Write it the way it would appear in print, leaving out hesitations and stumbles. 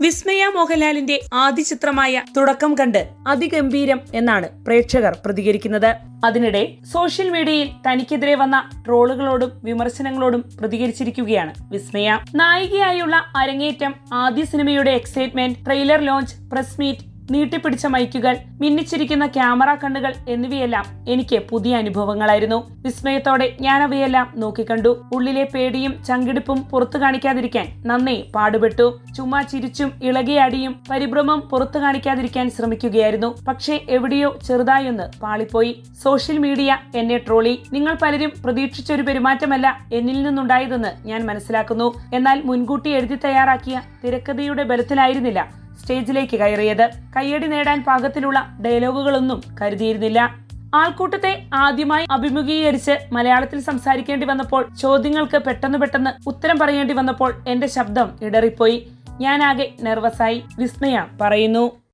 വിസ്മയ മോഹൻലാലിന്റെ ആദ്യ ചിത്രമായ തുടക്കം കണ്ട് അതിഗംഭീരം എന്നാണ് പ്രേക്ഷകർ പ്രതികരിക്കുന്നത്. അതിനിടെ സോഷ്യൽ മീഡിയയിൽ തനിക്കെതിരെ വന്ന ട്രോളുകളോടും വിമർശനങ്ങളോടും പ്രതികരിച്ചിരിക്കുകയാണ് വിസ്മയ. നായികയായുള്ള അരങ്ങേറ്റം, ആദ്യ സിനിമയുടെ excitement, trailer launch, press meet, നീട്ടിപ്പിടിച്ച മൈക്കുകൾ, മിന്നിച്ചിരിക്കുന്ന ക്യാമറ കണ്ണുകൾ എന്നിവയെല്ലാം എനിക്ക് പുതിയ അനുഭവങ്ങളായിരുന്നു. വിസ്മയത്തോടെ ഞാൻ അവയെല്ലാം നോക്കിക്കണ്ടു. ഉള്ളിലെ പേടിയും ചങ്കിടിപ്പും പുറത്തു കാണിക്കാതിരിക്കാൻ നന്നേ പാടുപെട്ടു. ചുമ്മാ ചിരിച്ചും ഇളകിയാടിയും പരിഭ്രമം പുറത്തു കാണിക്കാതിരിക്കാൻ ശ്രമിക്കുകയായിരുന്നു. പക്ഷേ എവിടെയോ ചെറുതായൊന്ന് പാളിപ്പോയി. സോഷ്യൽ മീഡിയ എന്നെ ട്രോളി. നിങ്ങൾ പലരും പ്രതീക്ഷിച്ചൊരു പെരുമാറ്റമല്ല എന്നിൽ നിന്നുണ്ടായതെന്ന് ഞാൻ മനസ്സിലാക്കുന്നു. എന്നാൽ മുൻകൂട്ടി എഴുതി തയ്യാറാക്കിയ തിരക്കഥയുടെ ബലത്തിലായിരുന്നില്ല സ്റ്റേജിലേക്ക് കയറിയത്. കയ്യടി നേടാൻ പാകത്തിലുള്ള ഡയലോഗുകളൊന്നും കരുതിയിരുന്നില്ല. ആൾക്കൂട്ടത്തെ ആദ്യമായി അഭിമുഖീകരിച്ച് മലയാളത്തിൽ സംസാരിക്കേണ്ടി വന്നപ്പോൾ, ചോദ്യങ്ങൾക്ക് പെട്ടെന്ന് ഉത്തരം പറയേണ്ടി വന്നപ്പോൾ എന്റെ ശബ്ദം ഇടറിപ്പോയി. ഞാനാകെ നെർവസായി. വിസ്മയ പറയുന്നു.